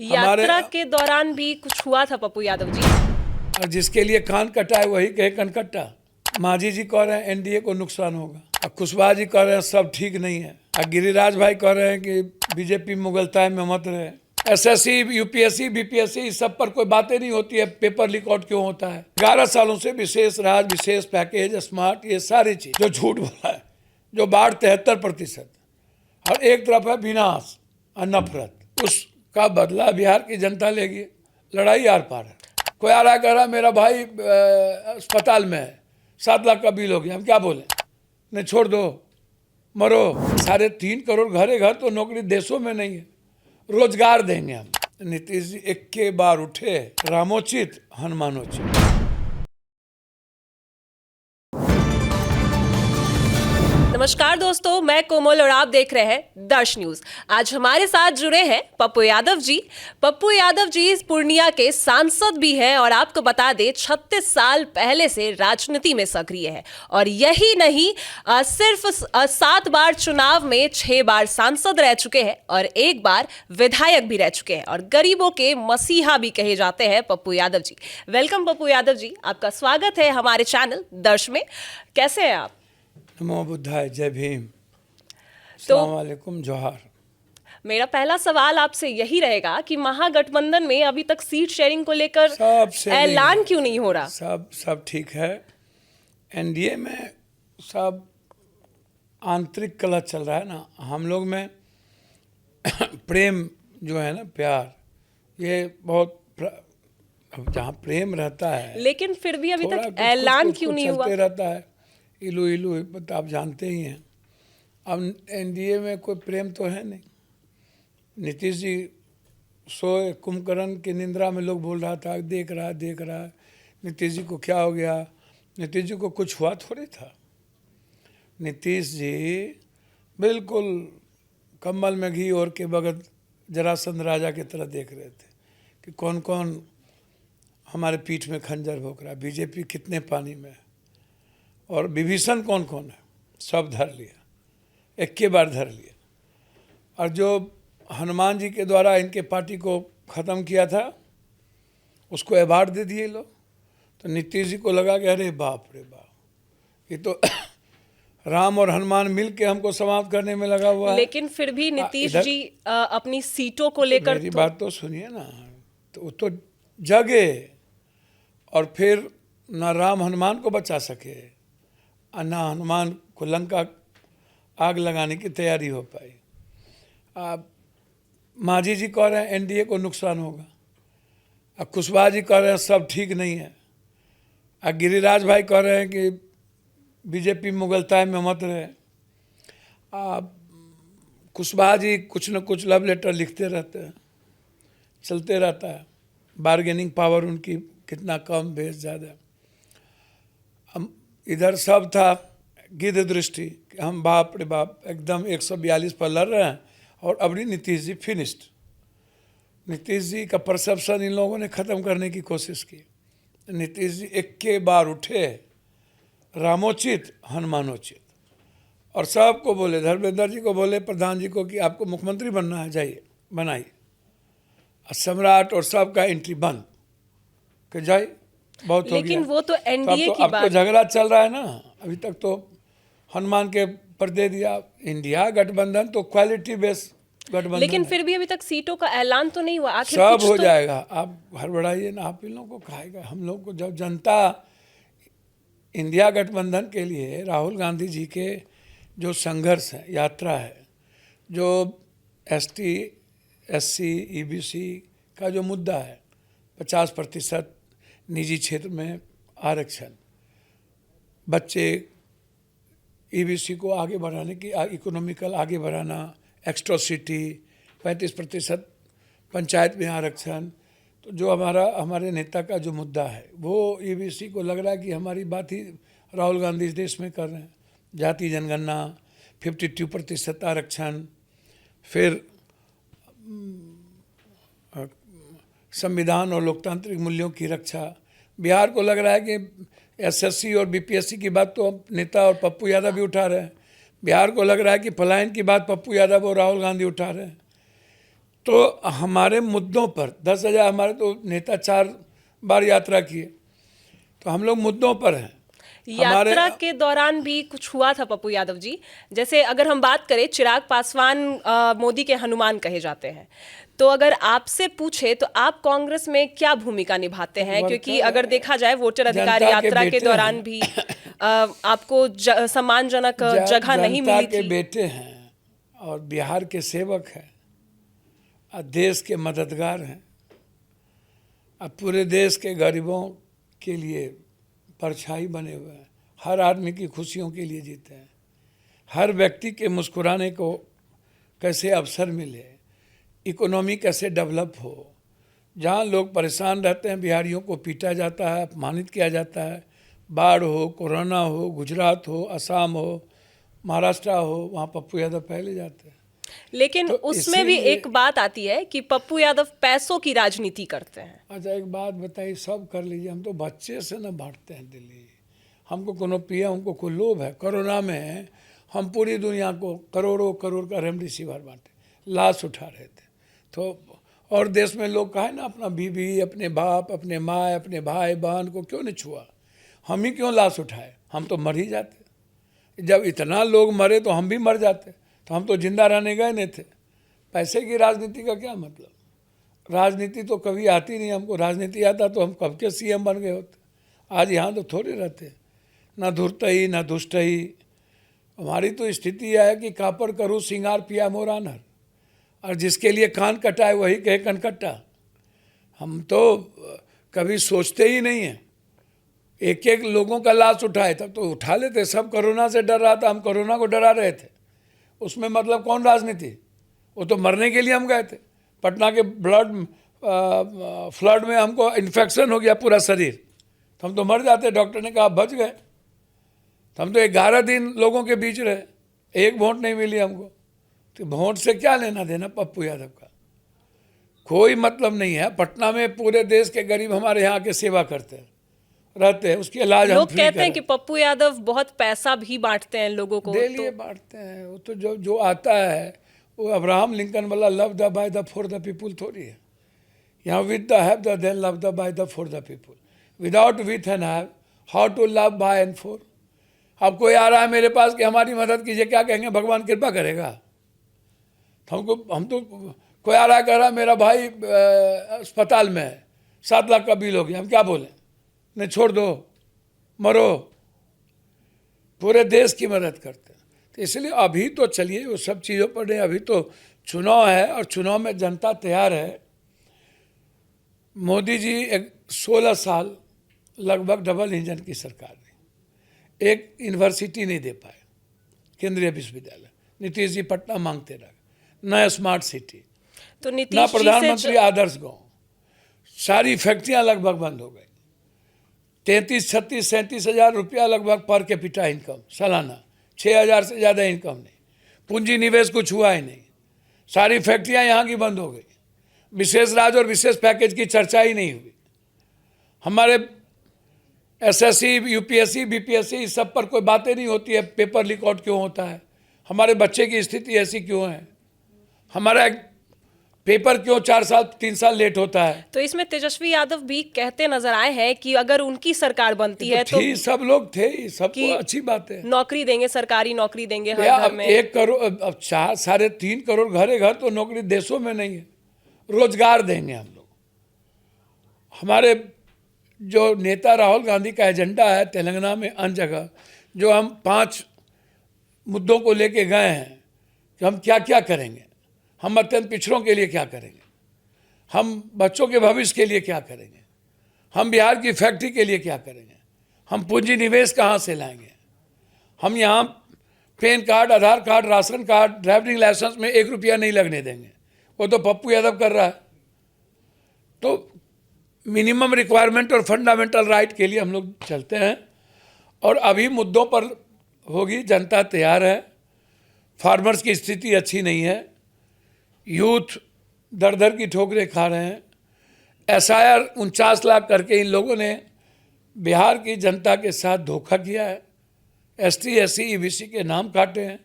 यात्रा के दौरान भी कुछ हुआ था पप्पू यादव जी। और जिसके लिए कान कटा है वही कहे कनकट्टा। मांझी जी कह रहे हैं एनडीए को नुकसान होगा, और कुशवाहा जी कह रहे हैं सब ठीक नहीं है, और गिरिराज भाई कह रहे हैं कि बीजेपी मुगलताय में मत रहे। एसएससी, यूपीएससी, बीपीएससी इस सब पर कोई बातें नहीं होती है। पेपर लीक आउट क्यों होता है? 11 सालों से विशेष राज, विशेष पैकेज, स्मार्ट, ये सारी चीज जो झूठ बोला है, जो बाढ़ 73%, और एक तरफ है विनाश और नफरत, उसका बदला बिहार की जनता लेगी। लड़ाई आर पार है। कोई आ रहा कह रहा मेरा भाई अस्पताल में है, 7 लाख का बिल हो गया, हम क्या बोले? नहीं, छोड़ दो, मरो। 3.5 करोड़ घरे घर तो नौकरी देशों में नहीं है, रोजगार देंगे हम। नीतीश जी एक के बार उठे, रामोचित हनुमानोचित। नमस्कार दोस्तों, मैं कोमल और आप देख रहे हैं दर्श न्यूज। आज हमारे साथ जुड़े हैं पप्पू यादव जी। पप्पू यादव जी इस पूर्णिया के सांसद भी हैं और आपको बता दें 36 साल पहले से राजनीति में सक्रिय है। और यही नहीं, सिर्फ 7 बार चुनाव में 6 बार सांसद रह चुके हैं और 1 बार विधायक भी रह चुके हैं, और गरीबों के मसीहा भी कहे जाते हैं पप्पू यादव जी। वेलकम पप्पू यादव जी, आपका स्वागत है हमारे चैनल दर्श में। कैसे हैं आप? नमो बुद्धाय, जय भीम, अस्सलाम वालेकुम, जोहार। मेरा पहला सवाल आपसे यही रहेगा कि महागठबंधन में अभी तक सीट शेयरिंग को लेकर ऐलान क्यों नहीं हो रहा? सब ठीक है। एनडीए में सब आंतरिक कलह चल रहा है ना। हम लोग में प्रेम जो है ना, प्यार, ये बहुत जहाँ प्रेम रहता है, लेकिन फिर भी अभी तक ऐलान क्यों नहीं हुआ? चलते रहता है, इलू इलू, आप जानते ही हैं। अब एनडीए में कोई प्रेम तो है नहीं। नीतीश जी सोए, कुंभकर्ण की निंद्रा में लोग बोल रहा था देख रहा है नीतीश जी को क्या हो गया। नीतीश जी को कुछ हुआ थोड़ी था। नीतीश जी बिल्कुल कम्बल में घी और के बगैर जरासंध राजा की तरह देख रहे थे कि कौन कौन हमारे पीठ में खंजर भोंक रहा है, बीजेपी कितने पानी में है, और विभीषण कौन कौन है, सब धर लिया, एक के बार धर लिया। और जो हनुमान जी के द्वारा इनके पार्टी को ख़त्म किया था, उसको अवार्ड दे दिए लोग। तो नीतीश जी को लगा कि अरे बाप रे बाप, ये तो राम और हनुमान मिल के हमको समाप्त करने में लगा हुआ है। लेकिन फिर भी नीतीश जी अपनी सीटों को लेकर मेरी बात तो सुनिए ना। तो वो तो जगे, और फिर ना राम हनुमान को बचा सके, ना हनुमान को लंका आग लगाने की तैयारी हो पाई। अब मांझी जी कह रहे हैं एनडीए को नुकसान होगा, और कुशवाहा जी कह रहे हैं सब ठीक नहीं है, और गिरिराज भाई कह रहे हैं कि बीजेपी मुगलताय में मत रहे। अब कुशवाहा जी कुछ न कुछ लव लेटर लिखते रहते हैं, चलते रहता है। बार्गेनिंग पावर उनकी कितना कम बेस ज़्यादा। इधर सब था गिद्ध दृष्टि कि हम बाप रे बाप एकदम 142 पर लड़ रहे हैं, और अबरी नीतीश जी फिनिश्ड। नीतीश जी का परसेप्शन इन लोगों ने ख़त्म करने की कोशिश की। नीतीश जी एक के बार उठे, रामोचित हनुमानोचित, और सबको बोले, धर्मेंद्र जी को बोले, प्रधान जी को, कि आपको मुख्यमंत्री बनना है, जाइए बनाइए। सम्राट और सबका एंट्री बंद कि जाइए, बहुत हो गया। लेकिन वो तो एनडीए की अब बात, तो झगड़ा चल रहा है ना। अभी तक तो हनुमान के पर दे दिया। इंडिया गठबंधन तो क्वालिटी बेस्ड गठबंधन, लेकिन फिर भी अभी तक सीटों का ऐलान तो नहीं हुआ। आखिर सब कुछ हो तो जाएगा। आप हड़बड़ाइए ना, आप इन लोगों को खाएगा। हम लोग को जब जनता इंडिया गठबंधन के लिए राहुल गांधी जी के जो संघर्ष है, यात्रा है, जो एसटी, एससी, ईबीसी का जो मुद्दा है, 50% निजी क्षेत्र में आरक्षण, बच्चे ईबीसी को आगे बढ़ाने की, इकोनॉमिकल आगे बढ़ाना, एक्स्ट्रोसिटी, 35% पंचायत में आरक्षण। तो जो हमारे नेता का जो मुद्दा है, वो ईबीसी को लग रहा है कि हमारी बात ही राहुल गांधी इस देश में कर रहे हैं। जाति जनगणना, 52% आरक्षण, फिर संविधान और लोकतांत्रिक मूल्यों की रक्षा। बिहार को लग रहा है कि एसएससी और बीपीएससी की बात तो नेता और पप्पू यादव भी उठा रहे हैं। बिहार को लग रहा है कि पलायन की बात पप्पू यादव और राहुल गांधी उठा रहे हैं। तो हमारे मुद्दों पर 10,000 हमारे तो नेता 4 बार यात्रा किए, तो हम लोग मुद्दों पर हैं। यात्रा के दौरान भी कुछ हुआ था पप्पू यादव जी। जैसे अगर हम बात करें, चिराग पासवान मोदी के हनुमान कहे जाते हैं, तो अगर आपसे पूछे तो आप कांग्रेस में क्या भूमिका निभाते हैं? क्योंकि अगर देखा जाए वोटर अधिकार यात्रा के दौरान भी आपको सम्मानजनक जगह नहीं मिली जनता के थी। बेटे हैं और बिहार के सेवक हैं और देश के मददगार हैं। अब पूरे देश के गरीबों के लिए परछाई बने हुए हैं। हर आदमी की खुशियों के लिए जीते हैं। हर व्यक्ति के मुस्कुराने को कैसे अवसर मिले, इकोनॉमी कैसे डेवलप हो। जहाँ लोग परेशान रहते हैं, बिहारियों को पीटा जाता है, अपमानित किया जाता है, बाढ़ हो, कोरोना हो, गुजरात हो, असम हो, महाराष्ट्र हो, वहाँ पप्पू यादव पहले जाते हैं। लेकिन तो उसमें भी एक बात आती है कि पप्पू यादव पैसों की राजनीति करते हैं। अच्छा, एक बात बताइए, सब कर लीजिए, हम तो बच्चे से न बांटते हैं दिल्ली। हमको कोनो पिया, हमको कोई लोभ है? कोरोना में हम पूरी दुनिया को करोड़ों करोड़ का रेमडेसिविर बांटे, लाश उठा रहे थे। तो और देश में लोग कहे ना, अपना बीवी, अपने बाप, अपने माँ, अपने भाई बहन को क्यों नहीं छुआ? हम ही क्यों लाश उठाए? हम तो मर ही जाते। जब इतना लोग मरे तो हम भी मर जाते, तो हम तो जिंदा रहने गए नहीं थे। पैसे की राजनीति का क्या मतलब? राजनीति तो कभी आती नहीं हमको। राजनीति आता तो हम कब के सीएम बन गए होते। आज यहाँ तो थोड़े रहते, ना धुरतई ना दुष्टई। हमारी तो स्थिति यह है कि कापर करूँ सिंगार पिया मोरानर, और जिसके लिए कान कटा है वही कहे कनकट्टा। हम तो कभी सोचते ही नहीं हैं। एक एक लोगों का लाश उठाए, तब तो उठा लेते। सब कोरोना से डर रहा था, हम कोरोना को डरा रहे थे। उसमें मतलब कौन राजनीति? वो तो मरने के लिए हम गए थे। पटना के फ्लड में हमको इन्फेक्शन हो गया पूरा शरीर, तो हम तो मर जाते। डॉक्टर ने कहा बच गए। तो हम तो 11 दिन लोगों के बीच रहे, एक वोट नहीं मिली हमको। तो वोट से क्या लेना देना पप्पू यादव का? कोई मतलब नहीं है। पटना में पूरे देश के गरीब हमारे यहाँ के सेवा करते हैं, रहते हैं, उसके इलाज हम लोग फ्री कहते हैं करें। कि पप्पू यादव बहुत पैसा भी बांटते हैं लोगों को। डेली बांटते हैं। वो तो जो आता है वो अब्राहम लिंकन वाला love the by the for the people थोड़ी है। यहाँ with the have the then love the by the for the people. Without with and have, how to love by and for. अब कोई आ रहा है मेरे पास कि हमारी मदद कीजिए, क्या कहेंगे? भगवान कृपा करेगा। हम तो कोई आ रहा है कह रहा है मेरा भाई अस्पताल में है, 7 लाख का बिल हो गया, हम क्या बोलें? नहीं, छोड़ दो, मरो। पूरे देश की मदद करते हैं। तो इसलिए अभी तो चलिए वो सब चीज़ों पर नहीं, अभी तो चुनाव है और चुनाव में जनता तैयार है। मोदी जी 16 साल लगभग डबल इंजन की सरकार ने एक यूनिवर्सिटी नहीं दे पाए, केंद्रीय विश्वविद्यालय। नीतीश जी पटना मांगते रहे, न स्मार्ट सिटी, तो न नीतीश जी से प्रधानमंत्री आदर्श गांव। सारी फैक्ट्रियां लगभग बंद हो गई। 33, 36, 37 हज़ार रुपया लगभग पर कैपिटा इनकम सालाना, 6,000 से ज़्यादा इनकम नहीं। पूंजी निवेश कुछ हुआ ही नहीं। सारी फैक्ट्रियां यहाँ की बंद हो गई। विशेष राज और विशेष पैकेज की चर्चा ही नहीं हुई। हमारे एसएससी, यूपीएससी, बीपीएससी, इस सब पर कोई बातें नहीं होती है। पेपर लीक आउट क्यों होता है? हमारे बच्चे की स्थिति ऐसी क्यों है? हमारा पेपर क्यों 4 साल 3 साल लेट होता है? तो इसमें तेजस्वी यादव भी कहते नजर आए हैं कि अगर उनकी सरकार बनती है तो सब लोग थे, सब तो अच्छी बात है। नौकरी देंगे, सरकारी नौकरी देंगे हर घर अब में। 1 करोड़, अब 4-3.5 करोड़ घरे घर तो नौकरी देशों में नहीं है। रोजगार देंगे हम लोग। हमारे जो नेता राहुल गांधी का एजेंडा है तेलंगाना में, अन्य जगह, जो हम 5 मुद्दों को लेके गए हैं कि हम क्या क्या करेंगे, हम अत्यंत पिछड़ों के लिए क्या करेंगे, हम बच्चों के भविष्य के लिए क्या करेंगे, हम बिहार की फैक्ट्री के लिए क्या करेंगे, हम पूंजी निवेश कहाँ से लाएंगे, हम यहाँ PAN card, Aadhaar card, ration card, driving licence में 1 रुपया नहीं लगने देंगे। वो तो पप्पू यादव कर रहा है। तो मिनिमम रिक्वायरमेंट और फंडामेंटल राइट के लिए हम लोग चलते हैं और अभी मुद्दों पर होगी। जनता तैयार है। फार्मर्स की स्थिति अच्छी नहीं है। यूथ दर दर की ठोकरें खा रहे हैं। एसआईआर 49 लाख करके इन लोगों ने बिहार की जनता के साथ धोखा किया है। एसटी, एससी, ईबीसी के नाम काटे हैं।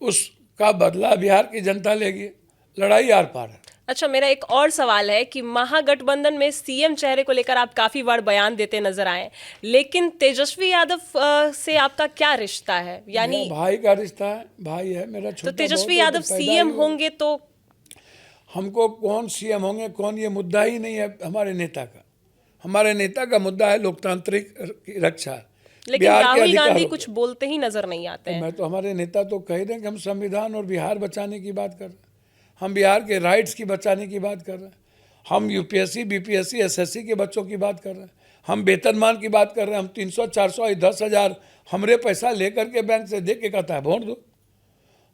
उसका बदला बिहार की जनता लेगी। लड़ाई आर पार है। अच्छा, मेरा एक और सवाल है कि महागठबंधन में सीएम चेहरे को लेकर आप काफी बार बयान देते नजर आए, लेकिन तेजस्वी यादव से आपका क्या रिश्ता है? यानी मेरा भाई का रिश्ता है, भाई है मेरा छोटा। तो तेजस्वी बहुत है, यादव तो पैदा सीएम ही हुआ। होंगे तो हमको कौन सीएम होंगे कौन, ये मुद्दा ही नहीं है हमारे नेता का। हमारे नेता का मुद्दा है लोकतांत्रिक रक्षा। लेकिन बिहार के राहुल गांधी अधिकारों कुछ बोलते ही नजर नहीं आते हैं। मैं तो हमारे नेता तो कह रहे हैं कि हम संविधान और बिहार बचाने की बात कर रहे हैं, हम बिहार के राइट्स की बचाने की बात कर रहे हैं, हम यूपीएससी बीपीएससी एसएससी के बच्चों की बात कर रहे हैं, हम वेतनमान की बात कर रहे हैं। हम 300 400 10,000 हमरे पैसा लेकर के बैंक से दे के कहता है वोट दो।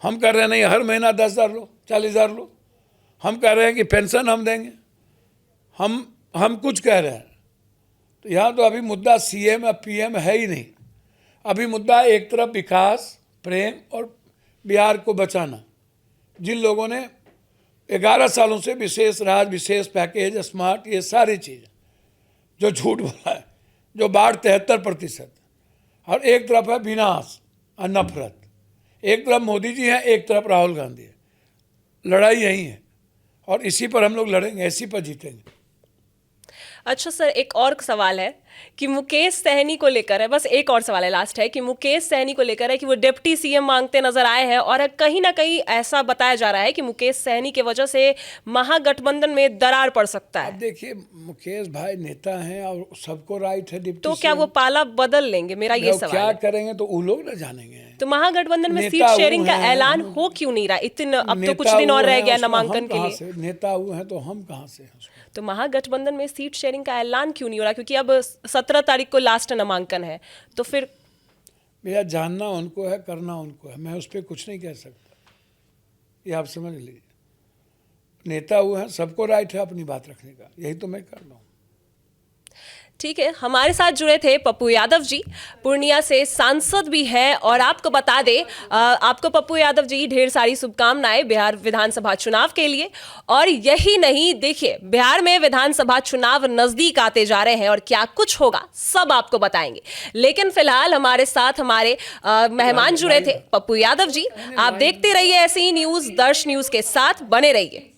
हम कर रहे हैं नहीं, हर महीना 10,000 लो, 40,000 लो। हम कह रहे हैं कि पेंशन हम देंगे। हम कुछ कह रहे हैं। तो यहाँ तो अभी मुद्दा सीएम या पीएम है ही नहीं। अभी मुद्दा एक तरफ विकास, प्रेम और बिहार को बचाना। जिन लोगों ने 11 सालों से विशेष राज, विशेष पैकेज, स्मार्ट, ये सारी चीज़ें जो झूठ बोला है, जो बाढ़ 73%, और एक तरफ है विनाश और नफरत। एक तरफ मोदी जी हैं, एक तरफ राहुल गांधी है। लड़ाई यही है और इसी पर हम लोग लड़ेंगे, इसी पर जीतेंगे। अच्छा सर, एक और सवाल है कि मुकेश सहनी को लेकर है, बस एक और सवाल है, लास्ट है, कि मुकेश सहनी को लेकर है कि वो डिप्टी सीएम मांगते नजर आए हैं और कहीं ना कहीं ऐसा बताया जा रहा है कि मुकेश सहनी की वजह से महागठबंधन में दरार पड़ सकता है। अब देखिए, मुकेश भाई नेता हैं और सबको राइट है डिप्टी तो क्या वो पाला बदल लेंगे, मेरा ये सवाल क्या है। करेंगे तो वो लोग ना जानेंगे। तो महागठबंधन में सीट नेता शेयरिंग वो का हैं, ऐलान हो क्यों नहीं रहा? इतने अब तो नेता कुछ दिन वो और रह हैं, गया उसमें नामांकन हम के कहाँ लिए। से? नेता वो हैं तो हम कहाँ से हैं उसमें? तो महागठबंधन में सीट शेयरिंग का ऐलान क्यों नहीं हो रहा? क्योंकि अब 17 तारीख को लास्ट नामांकन है, तो फिर भैया जानना उनको है, करना उनको है, मैं उस पर कुछ नहीं कह सकता। ये आप समझ लीजिए। नेता वो हैं, सबको राइट है अपनी बात रखने का, यही तो मैं कर रहा हूँ। ठीक है, हमारे साथ जुड़े थे पप्पू यादव जी, पूर्णिया से सांसद भी हैं। और आपको बता दें, आपको पप्पू यादव जी ढेर सारी शुभकामनाएं बिहार विधानसभा चुनाव के लिए। और यही नहीं, देखिए बिहार में विधानसभा चुनाव नजदीक आते जा रहे हैं और क्या कुछ होगा सब आपको बताएंगे। लेकिन फिलहाल हमारे साथ हमारे मेहमान जुड़े थे पप्पू यादव जी। आप देखते रहिए ऐसी ही न्यूज, दर्श न्यूज के साथ बने रहिए।